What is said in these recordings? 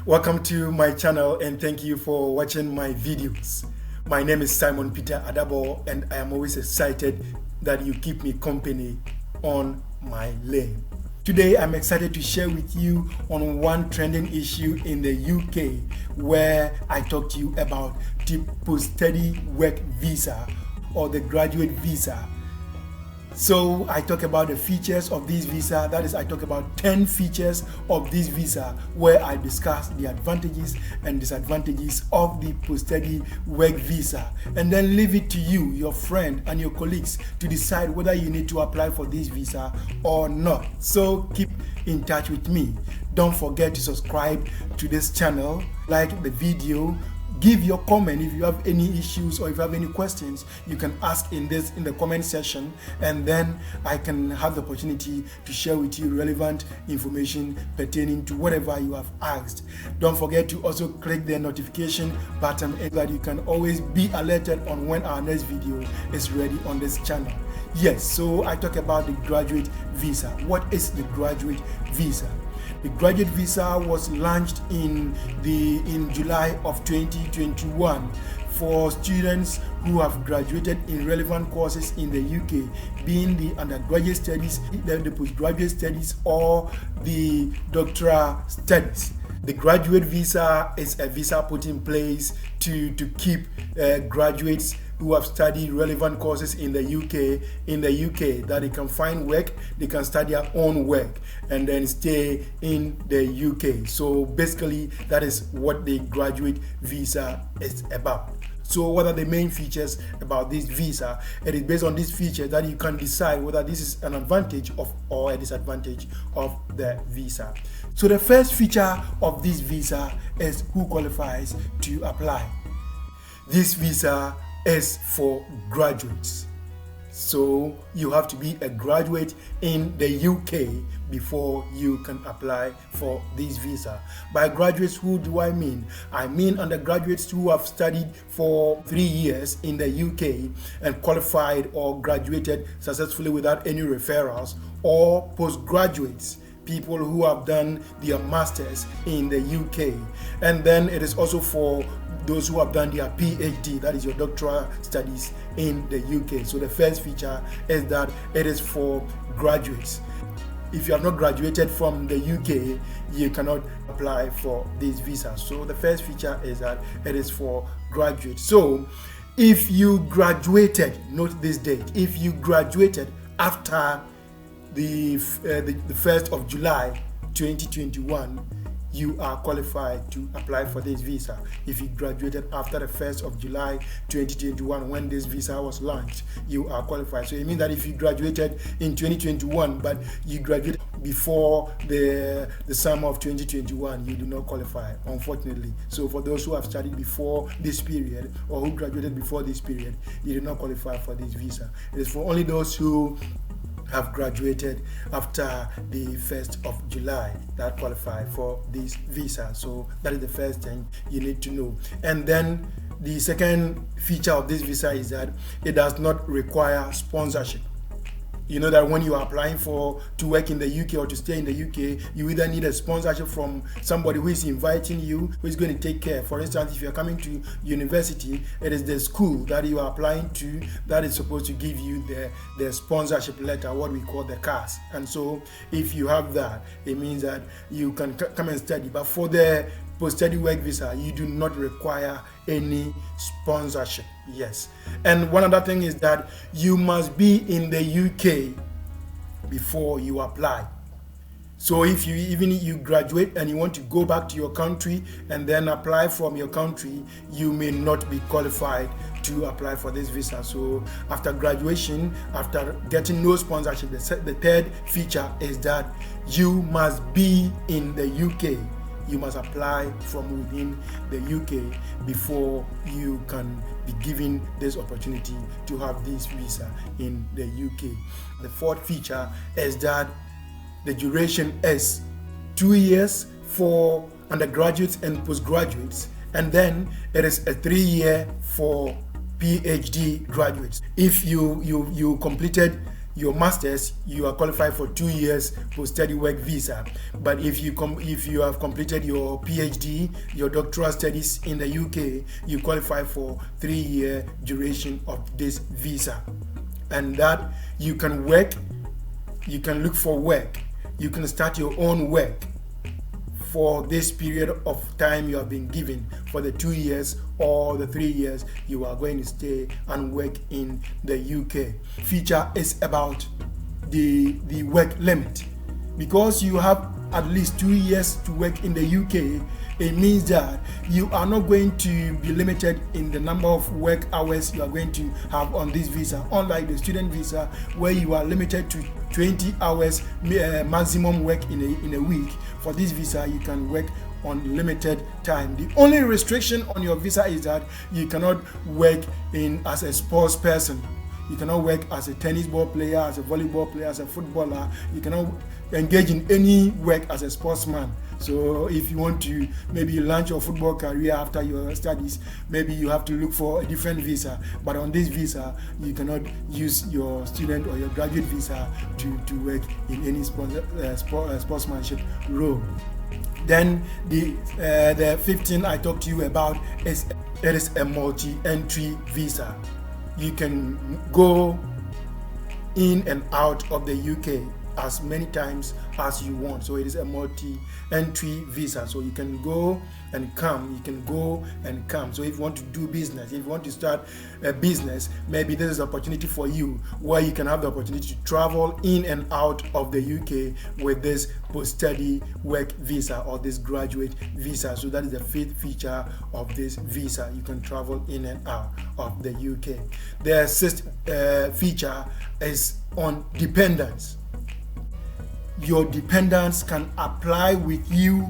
Welcome to my channel and thank you for watching my videos. My name is Simon Peter Adabo and I am always excited that you keep me company on my lane. Today I'm excited to share with you on one trending issue in the UK where I talk to you about the post-study work visa or the graduate visa. So I talk about the features of this visa. That is, I talk about 10 features of this visa where I discuss the advantages and disadvantages of the post-study work visa, and then leave it to you, your friend and your colleagues to decide whether you need to apply for this visa or not. So keep in touch with me. Don't forget to subscribe to this channel, like the video, give your comment. If you have any issues or if you have any questions, you can ask in the comment section, and then I can have the opportunity to share with you relevant information pertaining to whatever you have asked. Don't forget to also click the notification button so that you can always be alerted on when our next video is ready on this channel. Yes, so I talk about the graduate visa. What is the graduate visa? The graduate visa was launched in July of 2021 for students who have graduated in relevant courses in the UK, being the undergraduate studies, the postgraduate studies, or the doctoral studies. The graduate visa is a visa put in place to keep graduates who have studied relevant courses in the UK, that they can find work, they can study their own work, and then stay in the UK. So basically, that is what the graduate visa is about. So what are the main features about this visa? It is based on these features that you can decide whether this is an advantage of or a disadvantage of the visa. So the first feature of this visa is who qualifies to apply. This visa is for graduates. So you have to be a graduate in the UK before you can apply for this visa. By graduates, who do I mean? I mean undergraduates who have studied for 3 years in the UK and qualified or graduated successfully without any referrals, or postgraduates, people who have done their masters in the UK. And then it is also for those who have done their PhD, that is your doctoral studies in the UK. So the first feature is that it is for graduates. If you have not graduated from the UK, you cannot apply for this visa. So the first feature is that it is for graduates. So if you graduated, note this date, if you graduated after the 1st of July 2021, you are qualified to apply for this visa. If you graduated after the 1st of July 2021, when this visa was launched, you are qualified. So it means that if you graduated in 2021 but you graduated before the summer of 2021, you do not qualify, unfortunately. So for those who have studied before this period or who graduated before this period, you do not qualify for this visa. It is for only those who have graduated after the 1st of July that qualify for this visa. So that is the first thing you need to know. And then the second feature of this visa is that it does not require sponsorship. You know that when you are applying to work in the UK or to stay in the UK, you either need a sponsorship from somebody who is inviting you, who is going to take care. For instance, if you're coming to university, it is the school that you are applying to that is supposed to give you the sponsorship letter, what we call the CAS. And so if you have that, it means that you can come and study. But for the post-study work visa, you do not require any sponsorship. Yes. And one other thing is that you must be in the UK before you apply. So if you graduate and you want to go back to your country and then apply from your country, you may not be qualified to apply for this visa. So after graduation, after getting no sponsorship, the third feature is that you must be in the UK. You must apply from within the UK before you can be given this opportunity to have this visa in the UK. The fourth feature is that the duration is 2 years for undergraduates and postgraduates, and then it is a 3-year for PhD graduates. If you completed your master's, you are qualified for 2 years post-study work visa. But if you have completed your PhD, your doctoral studies in the UK, you qualify for 3-year duration of this visa. And that you can work, you can look for work, you can start your own work for this period of time you have been given, for the 2 years or the 3 years you are going to stay and work in the UK. Feature is about the work limit. Because you have at least 2 years to work in the UK, it means that you are not going to be limited in the number of work hours you are going to have on this visa, unlike the student visa where you are limited to 20 hours maximum work in a week. For this visa, you can work on limited time. The only restriction on your visa is that you cannot work as a sports person. You cannot work as a tennis ball player, as a volleyball player, as a footballer. You cannot engage in any work as a sportsman. So if you want to maybe launch your football career after your studies, maybe you have to look for a different visa. But on this visa, you cannot use your student or your graduate visa to work in any sportsmanship role. Then the 15 I talked to you about is a multi-entry visa. You can go in and out of the UK as many times as you want. So it is a multi-entry visa. So you can go and come, you can go and come. So if you want to do business, if you want to start a business, maybe this is an opportunity for you where you can have the opportunity to travel in and out of the UK with this post-study work visa or this graduate visa. So that is the 5th feature of this visa. You can travel in and out of the UK. The 6th feature is on dependents. Your dependents can apply with you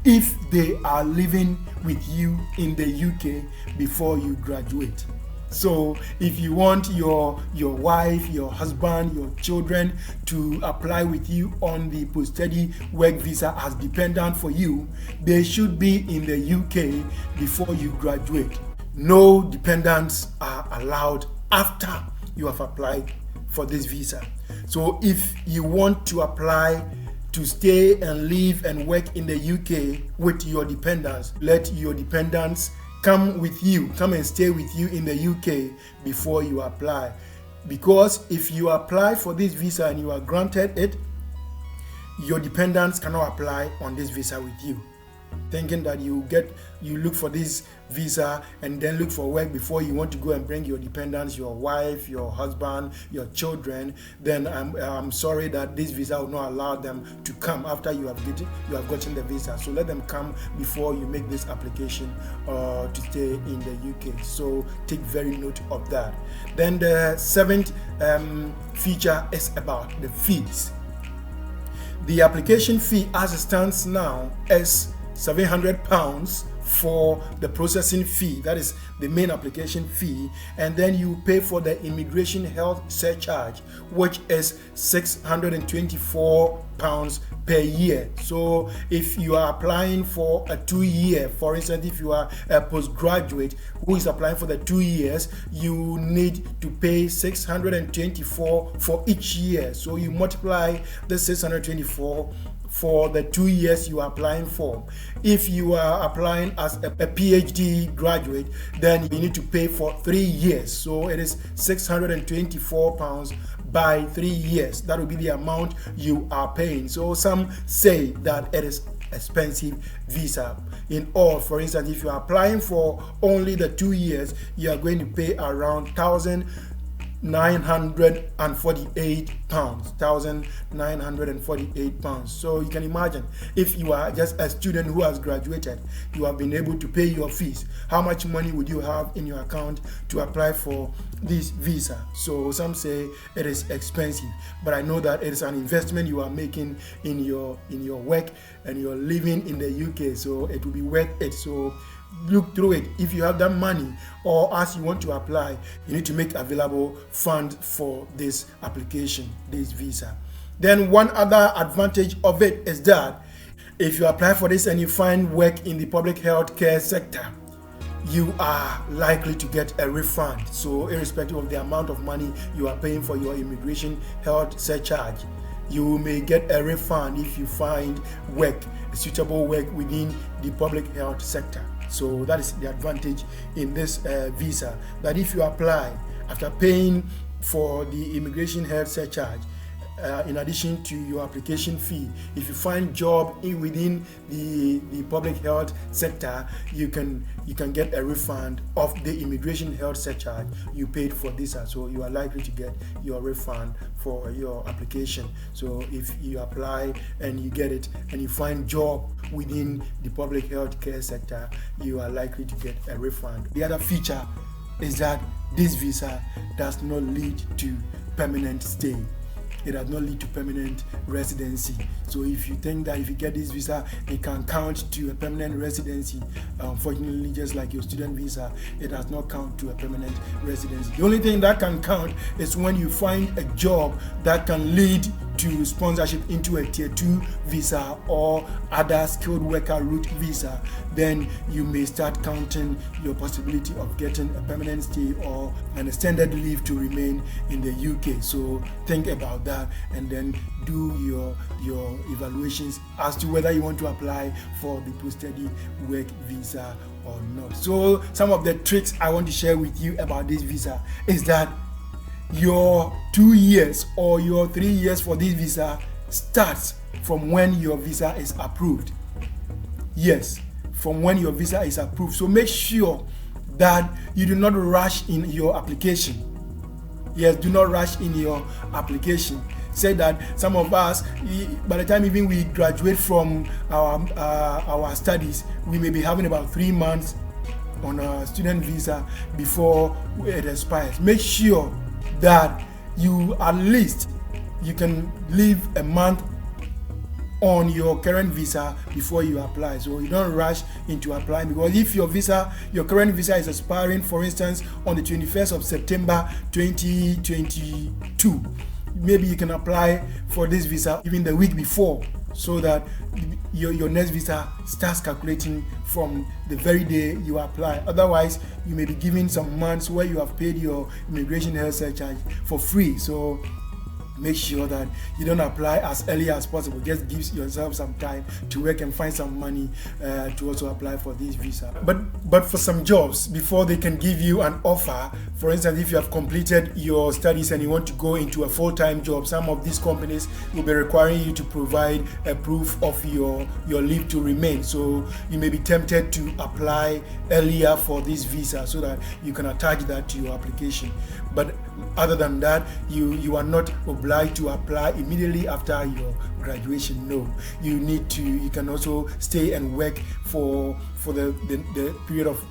if they are living with you in the UK before you graduate. So if you want your wife, your husband, your children to apply with you on the post-study work visa as dependent for you, they should be in the UK before you graduate. No dependents are allowed after you have applied for this visa. So if you want to apply to stay and live and work in the UK with your dependents, let your dependents come with you, come and stay with you in the UK before you apply. Because if you apply for this visa and you are granted it, your dependents cannot apply on this visa with you. Thinking that you look for this visa and then look for work before you want to go and bring your dependents, your wife, your husband, your children, then I'm sorry that this visa will not allow them to come after you have gotten the visa. So let them come before you make this application to stay in the UK. So take very note of that. Then the 7th feature is about the fees. The application fee as it stands now is £700 for the processing fee, that is the main application fee, and then you pay for the immigration health surcharge, which is £624 per year. So if you are applying for a 2-year, for instance, if you are a postgraduate who is applying for the 2 years, you need to pay 624 for each year. So you multiply the 624 for the 2 years you are applying for. If you are applying as a PhD graduate, then you need to pay for 3 years. So it is £624 by 3 years. That will be the amount you are paying. So some say that it is expensive visa. In all, for instance, if you are applying for only the 2 years, you are going to pay around £1,948. So you can imagine, if you are just a student who has graduated, you have been able to pay your fees, how much money would you have in your account to apply for this visa? So some say it is expensive, but I know that it is an investment you are making in your work and you're living in the UK, so it will be worth it. So look through it. If you have that money, or as you want to apply, you need to make available funds for this application, this visa. Then one other advantage of it is that if you apply for this and you find work in the public health care sector, you are likely to get a refund. So irrespective of the amount of money you are paying for your immigration health surcharge, you may get a refund if you find work, suitable work within the public health sector. So that is the advantage in this visa, that if you apply after paying for the immigration health surcharge, in addition to your application fee, if you find job within the public health sector, you can get a refund of the immigration health surcharge you paid for this. So you are likely to get your refund for your application. So if you apply and you get it and you find job within the public health care sector, you are likely to get a refund. The other feature is that this visa does not lead to permanent stay. It does not lead to permanent residency. So if you think that if you get this visa, it can count to a permanent residency, unfortunately, just like your student visa, it does not count to a permanent residency. The only thing that can count is when you find a job that can lead to sponsorship into a tier 2 visa or other skilled worker route visa, then you may start counting your possibility of getting a permanent stay or an extended leave to remain in the UK. So think about that and then do your evaluations as to whether you want to apply for the post-study work visa or not. So some of the tricks I want to share with you about this visa is that your 2 years or your 3 years for this visa starts from when your visa is approved. Yes, from when your visa is approved. So make sure that you do not rush in your application. Yes, do not rush in your application. Say that some of us, by the time even we graduate from our studies, we may be having about 3 months on a student visa before it expires. Make sure that you at least you can leave a month on your current visa before you apply. So you don't rush into applying, because if your current visa is expiring, for instance, on the 21st of September 2022, maybe you can apply for this visa even the week before, so that your next visa starts calculating from the very day you apply. Otherwise, you may be given some months where you have paid your immigration health surcharge for free. So make sure that you don't apply as early as possible. Just give yourself some time to work and find some money to also apply for this visa. But for some jobs, before they can give you an offer, for instance, if you have completed your studies and you want to go into a full-time job, some of these companies will be requiring you to provide a proof of your leave to remain. So you may be tempted to apply earlier for this visa so that you can attach that to your application. But other than that, you are not obliged to apply immediately after your graduation. No, you can also stay and work for the period of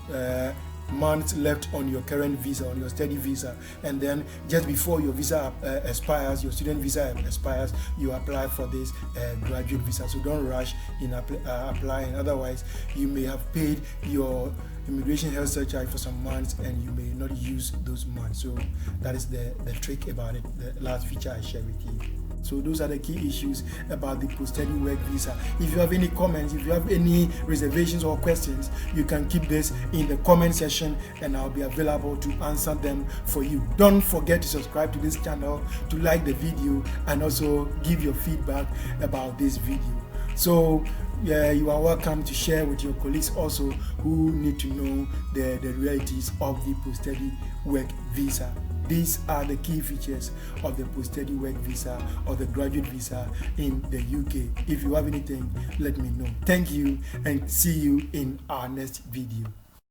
months left on your current visa, on your study visa, and then just before your visa expires, your student visa expires, you apply for this graduate visa. So don't rush in applying, otherwise you may have paid your immigration health surcharge for some months and you may not use those months. So that is the trick about it, the last feature I shared with you. So those are the key issues about the post-study work visa. If you have any comments, if you have any reservations or questions, you can keep this in the comment section and I'll be available to answer them for you. Don't forget to subscribe to this channel, to like the video, and also give your feedback about this video. So you are welcome to share with your colleagues also who need to know the realities of the post-study work visa. These are the key features of the post-study work visa or the graduate visa in the UK. If you have anything, let me know. Thank you and see you in our next video.